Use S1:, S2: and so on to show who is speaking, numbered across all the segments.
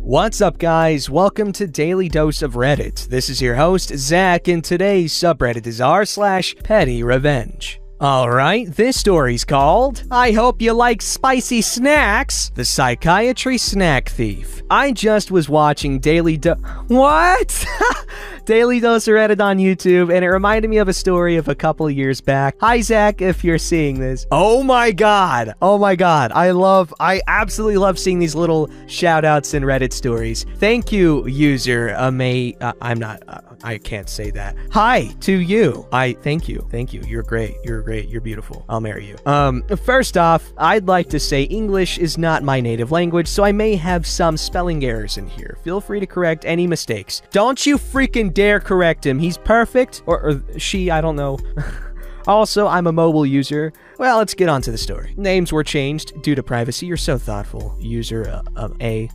S1: What's up, guys? Welcome to Daily Dose of Reddit. This is your host, Zach, and today's subreddit is r/PettyRevenge. Alright, this story's called, I Hope You Like Spicy Snacks, The Psychiatry Snack Thief. I just was watching Daily Dose of Reddit on YouTube, and it reminded me of a story of a couple of years back. Hi, Zach, if you're seeing this. Oh my god. I absolutely love seeing these little shout-outs in Reddit stories. Thank you, user, I can't say that. Hi to you. Thank you. You're great. You're beautiful. I'll marry you. First off, I'd like to say English is not my native language, so I may have some spelling errors in here. Feel free to correct any mistakes. Don't you freaking dare correct him. He's perfect. Or she, I don't know. Also, I'm a mobile user. Well, let's get on to the story. Names were changed due to privacy. You're so thoughtful, user A.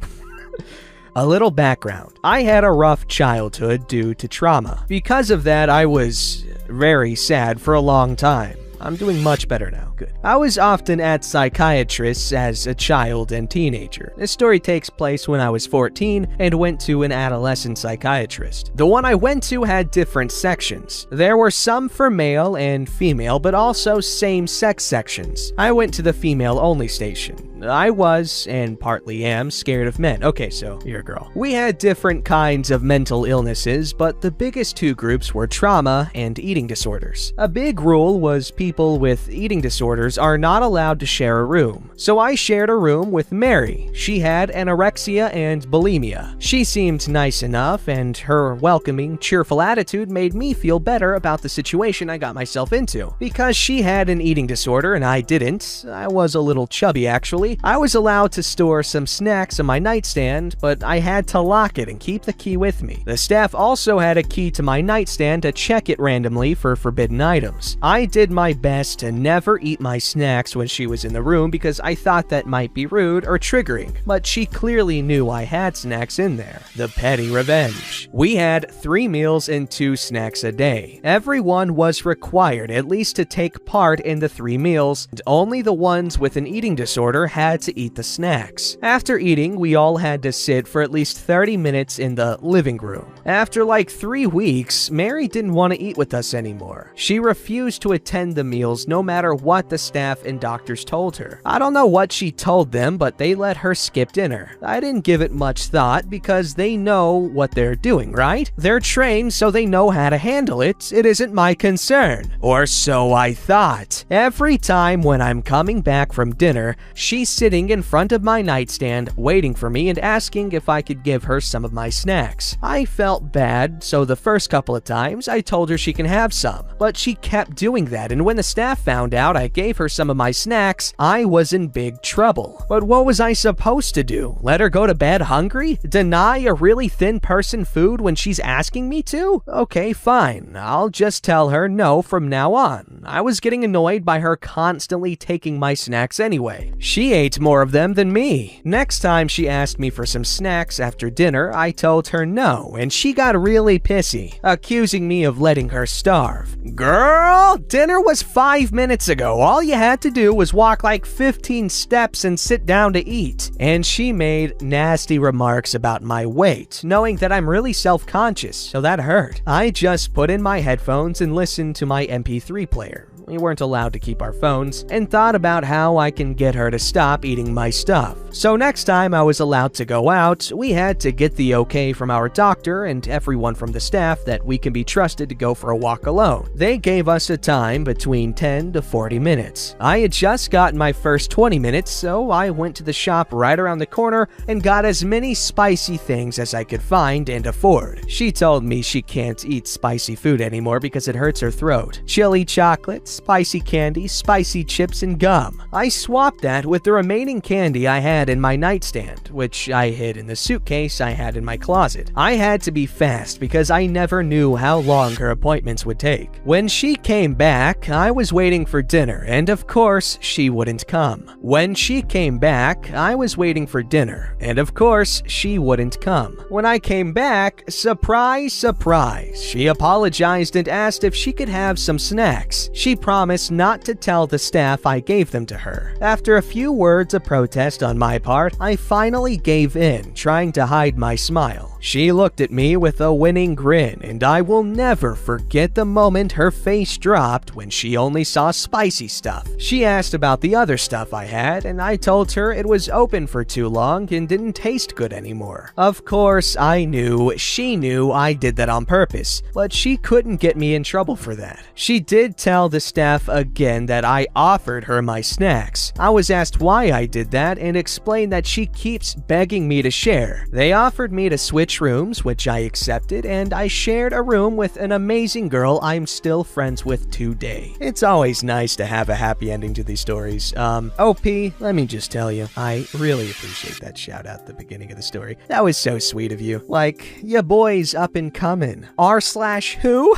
S1: A little background. I had a rough childhood due to trauma. Because of that, I was very sad for a long time. I'm doing much better now. Good. I was often at psychiatrists as a child and teenager. This story takes place when I was 14 and went to an adolescent psychiatrist. The one I went to had different sections. There were some for male and female, but also same-sex sections. I went to the female-only station. I was, and partly am, scared of men. Okay, so you're a girl. We had different kinds of mental illnesses, but the biggest two groups were trauma and eating disorders. A big rule was people with eating disorders are not allowed to share a room. So I shared a room with Mary. She had anorexia and bulimia. She seemed nice enough, and her welcoming, cheerful attitude made me feel better about the situation I got myself into. Because she had an eating disorder and I didn't, I was a little chubby actually, I was allowed to store some snacks on my nightstand, but I had to lock it and keep the key with me. The staff also had a key to my nightstand to check it randomly for forbidden items. I did my best to never eat my snacks when she was in the room because I thought that might be rude or triggering, but she clearly knew I had snacks in there. The petty revenge. We had 3 meals and 2 snacks a day. Everyone was required at least to take part in the 3 meals, and only the ones with an eating disorder had to eat the snacks. After eating, we all had to sit for at least 30 minutes in the living room. After like 3 weeks, Mary didn't want to eat with us anymore. She refused to attend the meals no matter what the staff and doctors told her. I don't know what she told them, but they let her skip dinner. I didn't give it much thought because they know what they're doing, right? They're trained so they know how to handle it. It isn't my concern. Or so I thought. Every time when I'm coming back from dinner, she's sitting in front of my nightstand waiting for me and asking if I could give her some of my snacks. I felt bad, so the first couple of times I told her she can have some, but she kept doing that, and when the staff found out I gave her some of my snacks, I was in big trouble. But what was I supposed to do? Let her go to bed hungry? Deny a really thin person food when she's asking me to? Okay, fine. I'll just tell her no from now on. I was getting annoyed by her constantly taking my snacks anyway. She ate more of them than me. Next time she asked me for some snacks after dinner, I told her no, and she got really pissy, accusing me of letting her starve. Girl, dinner was 5 minutes ago. All you had to do was walk like 15 steps and sit down to eat. And she made nasty remarks about my weight, knowing that I'm really self-conscious, so that hurt. I just put in my headphones and listened to my MP3 player. We weren't allowed to keep our phones, and thought about how I can get her to stop eating my stuff. So next time I was allowed to go out, we had to get the okay from our doctor and everyone from the staff that we can be trusted to go for a walk alone. They gave us a time between 10 to 40 minutes. I had just gotten my first 20 minutes, so I went to the shop right around the corner and got as many spicy things as I could find and afford. She told me she can't eat spicy food anymore because it hurts her throat. Chili chocolates, spicy candy, spicy chips, and gum. I swapped that with the remaining candy I had in my nightstand, which I hid in the suitcase I had in my closet. I had to be fast because I never knew how long her appointments would take. When she came back, I was waiting for dinner, and of course, she wouldn't come. When she came back, I was waiting for dinner, and of course, she wouldn't come. When I came back, surprise, surprise, she apologized and asked if she could have some snacks. She promise not to tell the staff I gave them to her. After a few words of protest on my part, I finally gave in, trying to hide my smile. She looked at me with a winning grin, and I will never forget the moment her face dropped when she only saw spicy stuff. She asked about the other stuff I had, and I told her it was open for too long and didn't taste good anymore. Of course, I knew she knew I did that on purpose, but she couldn't get me in trouble for that. She did tell the staff again that I offered her my snacks. I was asked why I did that and explained that she keeps begging me to share. They offered me to switch rooms, which I accepted, and I shared a room with an amazing girl I'm still friends with today. It's always nice to have a happy ending to these stories. OP, let me just tell you, I really appreciate that shout out at the beginning of the story. That was so sweet of you. Like, ya boys up and coming. R/who?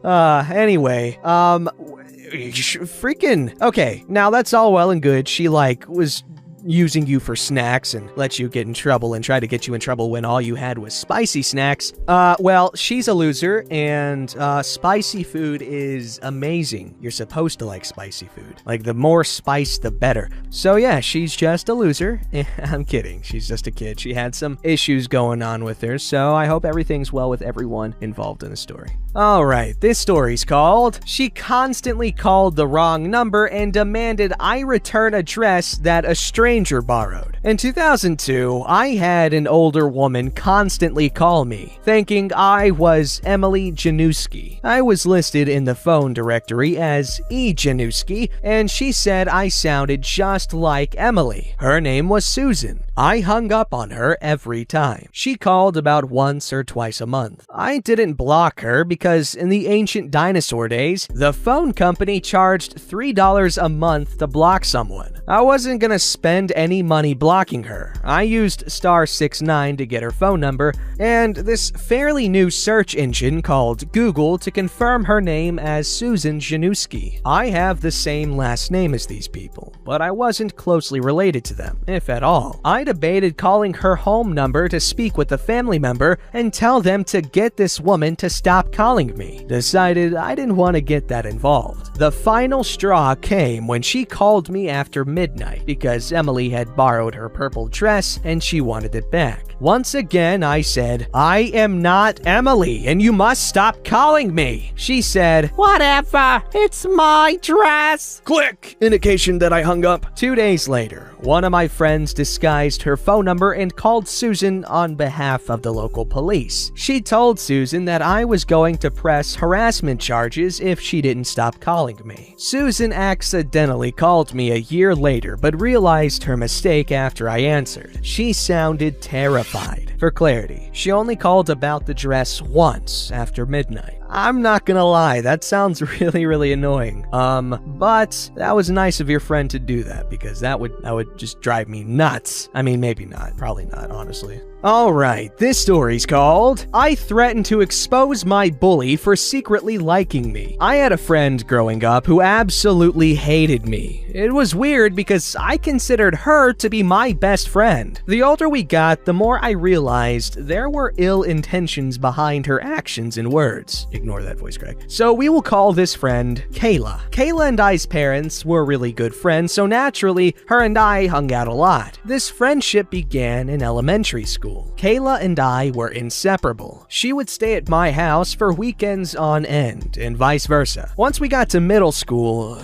S1: Anyway, freaking, okay, now that's all well and good. She, was using you for snacks and let you get in trouble and try to get you in trouble when all you had was spicy snacks. Well, she's a loser, and spicy food is amazing. You're supposed to like spicy food. Like, the more spice, the better. So yeah, she's just a loser. I'm kidding. She's just a kid. She had some issues going on with her, so I hope everything's well with everyone involved in the story. Alright, this story's called She Constantly Called the Wrong Number and Demanded I Return a Dress That a Stranger Borrowed. In 2002, I had an older woman constantly call me, thinking I was Emily Januski. I was listed in the phone directory as E. Januski, and she said I sounded just like Emily. Her name was Susan. I hung up on her every time. She called about once or twice a month. I didn't block her because in the ancient dinosaur days, the phone company charged $3 a month to block someone. I wasn't gonna spend any money blocking her. I used *69 to get her phone number, and this fairly new search engine called Google to confirm her name as Susan Januski. I have the same last name as these people, but I wasn't closely related to them, if at all. I debated calling her home number to speak with a family member and tell them to get this woman to stop calling me. Decided I didn't want to get that involved. The final straw came when she called me after midnight because Emily had borrowed her purple dress and she wanted it back. Once again, I said, I am not Emily and you must stop calling me. She said, whatever, it's my dress. Click, indication that I hung up. 2 days later, one of my friends disguised her phone number and called Susan on behalf of the local police. She told Susan that I was going to press harassment charges if she didn't stop calling me. Susan accidentally called me a year later, but realized her mistake after I answered. She sounded terrified. For clarity, she only called about the dress once after midnight. I'm not gonna lie, that sounds really annoying. But that was nice of your friend to do that because that would just drive me nuts. I mean, maybe not, probably not, honestly. Alright, this story's called I Threatened to Expose My Bully for Secretly Liking Me. I had a friend growing up who absolutely hated me. It was weird because I considered her to be my best friend. The older we got, the more I realized there were ill intentions behind her actions and words. Ignore that voice crack. So we will call this friend Kayla. Kayla and I's parents were really good friends, so naturally, her and I hung out a lot. This friendship began in elementary school. Kayla and I were inseparable. She would stay at my house for weekends on end, and vice versa. Once we got to middle school,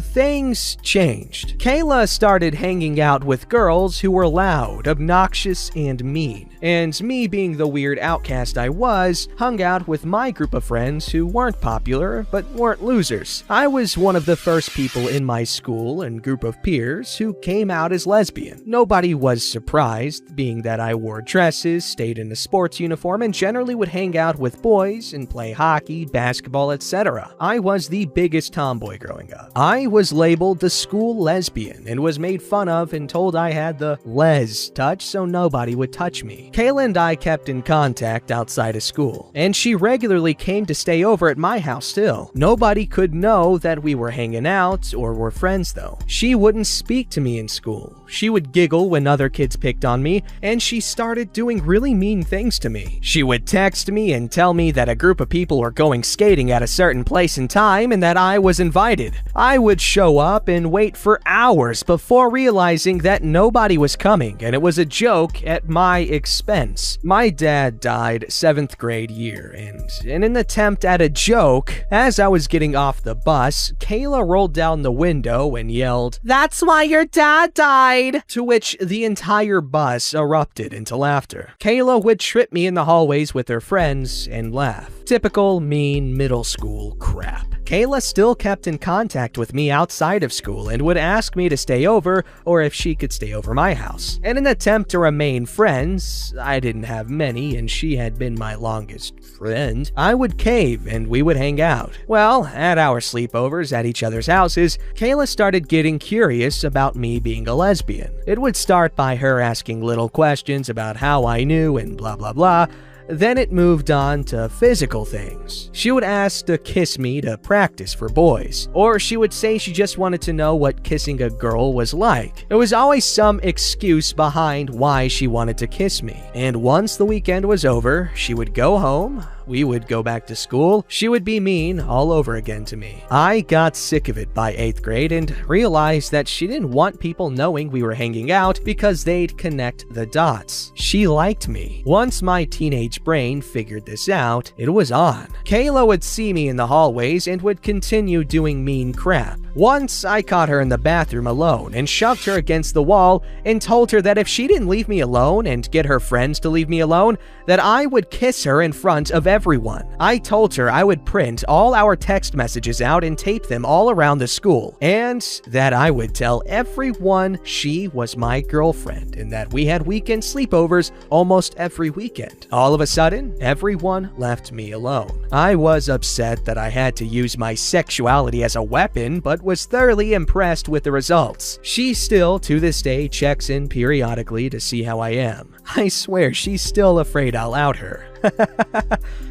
S1: things changed. Kayla started hanging out with girls who were loud, obnoxious, and mean. And me, being the weird outcast I was, hung out with my group of friends who weren't popular, but weren't losers. I was one of the first people in my school and group of peers who came out as lesbian. Nobody was surprised, being that I wore dresses, stayed in a sports uniform, and generally would hang out with boys and play hockey, basketball, etc. I was the biggest tomboy growing up. I was labeled the school lesbian and was made fun of and told I had the les touch, so nobody would touch me. Kayla and I kept in contact outside of school, and she regularly came to stay over at my house still. Nobody could know that we were hanging out or were friends though. She wouldn't speak to me in school. She would giggle when other kids picked on me, and she started doing really mean things to me. She would text me and tell me that a group of people were going skating at a certain place and time and that I was invited. I would show up and wait for hours before realizing that nobody was coming and it was a joke at my expense. My dad died 7th grade year, and in an attempt at a joke, as I was getting off the bus, Kayla rolled down the window and yelled, "That's why your dad died!" To which the entire bus erupted into laughter. Kayla would trip me in the hallways with her friends and laugh. Typical mean middle school crap. Kayla still kept in contact with me outside of school and would ask me to stay over or if she could stay over my house. In an attempt to remain friends, I didn't have many and she had been my longest friend, I would cave and we would hang out. Well, at our sleepovers at each other's houses, Kayla started getting curious about me being a lesbian. It would start by her asking little questions about how I knew and blah blah blah. Then it moved on to physical things. She would ask to kiss me to practice for boys, or she would say she just wanted to know what kissing a girl was like. There was always some excuse behind why she wanted to kiss me. And once the weekend was over, she would go home, we would go back to school, she would be mean all over again to me. I got sick of it by 8th grade and realized that she didn't want people knowing we were hanging out because they'd connect the dots. She liked me. Once my teenage brain figured this out, it was on. Kayla would see me in the hallways and would continue doing mean crap. Once, I caught her in the bathroom alone and shoved her against the wall and told her that if she didn't leave me alone and get her friends to leave me alone, that I would kiss her in front of everyone. I told her I would print all our text messages out and tape them all around the school, and that I would tell everyone she was my girlfriend and that we had weekend sleepovers almost every weekend. All of a sudden, everyone left me alone. I was upset that I had to use my sexuality as a weapon, but was thoroughly impressed with the results. She still, to this day, checks in periodically to see how I am. I swear she's still afraid I'll out her.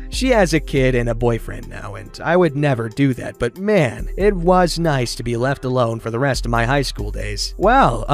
S1: She has a kid and a boyfriend now, and I would never do that, but man, it was nice to be left alone for the rest of my high school days. Well,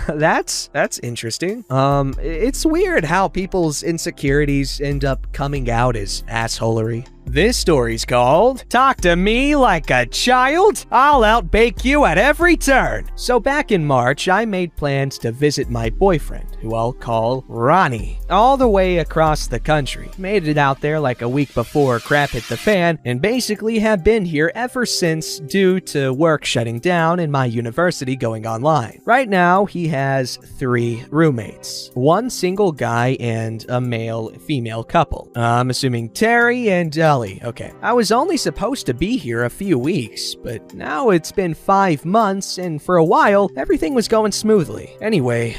S1: that's interesting. It's weird how people's insecurities end up coming out as assholery. This story's called Talk to Me Like a Child? I'll outbake you at every turn. So back in March, I made plans to visit my boyfriend, who I'll call Ronnie, all the way across the country. Made it out there like a week before crap hit the fan, and basically have been here ever since due to work shutting down and my university going online. Right now, he has 3 roommates, 1 single guy and a male-female couple. I'm assuming Terry and Ellie. Okay. I was only supposed to be here a few weeks, but now it's been 5 months, and for a while, everything was going smoothly. Anyway,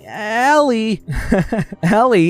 S1: Ellie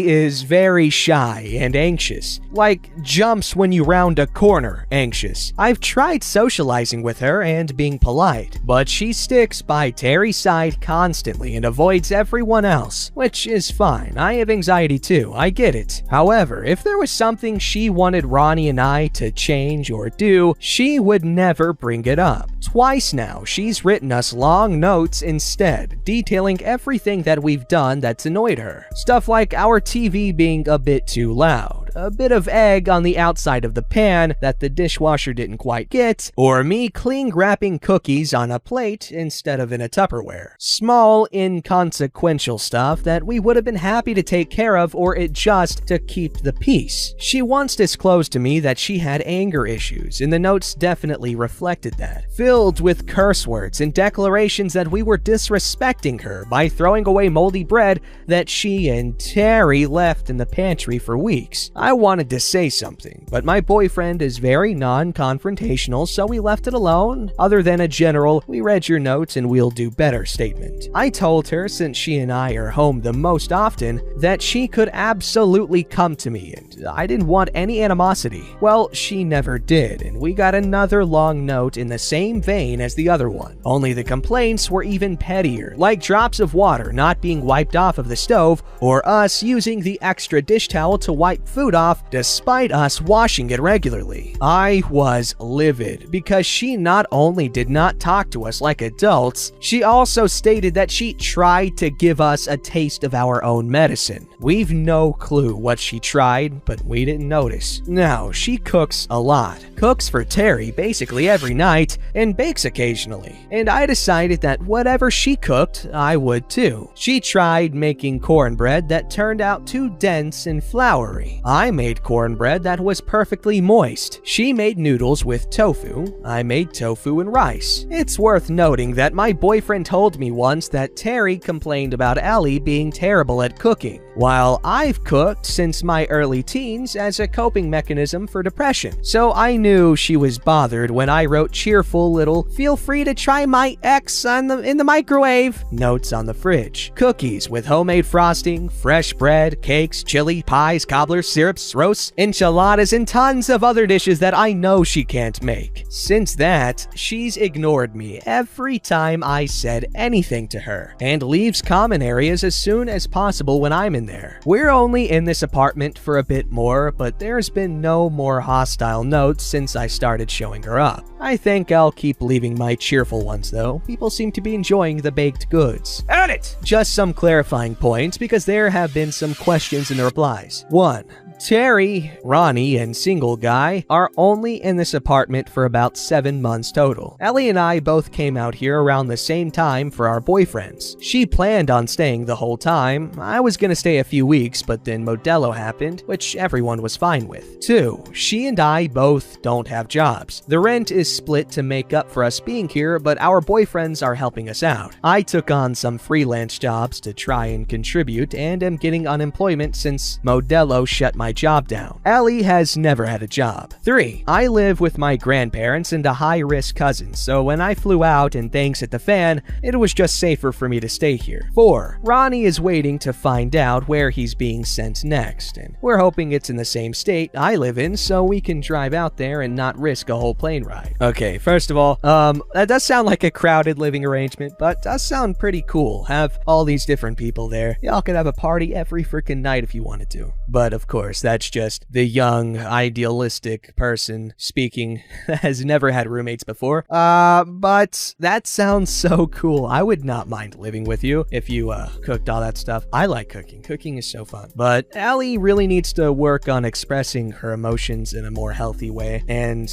S1: is very shy and anxious. Like, jumps when you round a corner anxious. I've tried socializing with her and being polite, but she sticks by Terry's side constantly and avoids everyone else, which is fine. I have anxiety too, I get it. However, if there was something she wanted Ronnie and I to change or do, she would never bring it up. Twice now, she's written us long notes instead, detailing everything that we've done that's annoyed her. Stuff like our TV being a bit too loud, a bit of egg on the outside of the pan that the dishwasher didn't quite get, or me cling wrapping cookies on a plate instead of in a Tupperware. Small, inconsequential stuff that we would have been happy to take care of or it just to keep the peace. She once disclosed to me that she had anger issues, and the notes definitely reflected that, filled with curse words and declarations that we were disrespecting her by throwing away moldy bread that she and Terry left in the pantry for weeks. I wanted to say something, but my boyfriend is very non-confrontational, so we left it alone, other than a general, "we read your notes and we'll do better" statement. I told her, since she and I are home the most often, that she could absolutely come to me, and I didn't want any animosity. Well, she never did, and we got another long note in the same vein as the other one. Only the complaints were even pettier, like drops of water not being wiped off of the stove, or us using the extra dish towel to wipe food food off despite us washing it regularly. I was livid because she not only did not talk to us like adults, she also stated that she tried to give us a taste of our own medicine. We've no clue what she tried, but we didn't notice. Now, she cooks a lot. Cooks for Terry basically every night and bakes occasionally. And I decided that whatever she cooked, I would too. She tried making cornbread that turned out too dense and floury. I made cornbread that was perfectly moist. She made noodles with tofu. I made tofu and rice. It's worth noting that my boyfriend told me once that Terry complained about Ellie being terrible at cooking, while I've cooked since my early teens as a coping mechanism for depression. So I knew she was bothered when I wrote cheerful little "feel free to try my ex in the microwave" notes on the fridge. Cookies with homemade frosting, fresh bread, cakes, chili, pies, cobblers, syrups, roasts, enchiladas, and tons of other dishes that I know she can't make. Since that, she's ignored me every time I said anything to her, and leaves common areas as soon as possible when I'm in there. We're only in this apartment for a bit more, but there's been no more hostile notes since I started showing her up. I think I'll keep leaving my cheerful ones though. People seem to be enjoying the baked goods. Edit! Just some clarifying points because there have been some questions in the replies. 1. Terry, Ronnie, and Single Guy are only in this apartment for about 7 months total. Ellie and I both came out here around the same time for our boyfriends. She planned on staying the whole time. I was gonna stay a few weeks, but then Modelo happened, which everyone was fine with. 2. She and I both don't have jobs. The rent is split to make up for us being here, but our boyfriends are helping us out. I took on some freelance jobs to try and contribute and am getting unemployment since Modelo shut my job down. Ellie has never had a job. 3. I live with my grandparents and a high-risk cousin, so when I flew out and things hit the fan, it was just safer for me to stay here. 4. Ronnie is waiting to find out where he's being sent next, and we're hoping it's in the same state I live in so we can drive out there and not risk a whole plane ride. Okay, first of all, that does sound like a crowded living arrangement, but does sound pretty cool. Have all these different people there. Y'all could have a party every freaking night if you wanted to. But of course, that's just the young, idealistic person speaking that has never had roommates before. But that sounds so cool. I would not mind living with you if you, cooked all that stuff. I like cooking. Cooking is so fun. But Ellie really needs to work on expressing her emotions in a more healthy way and,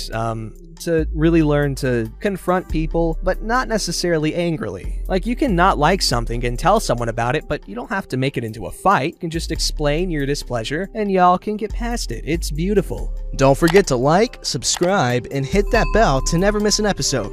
S1: to really learn to confront people, but not necessarily angrily. Like, you can not like something and tell someone about it, but you don't have to make it into a fight. You can just explain your displeasure, and y'all can get past it. It's beautiful.
S2: Don't forget to like, subscribe, and hit that bell to never miss an episode.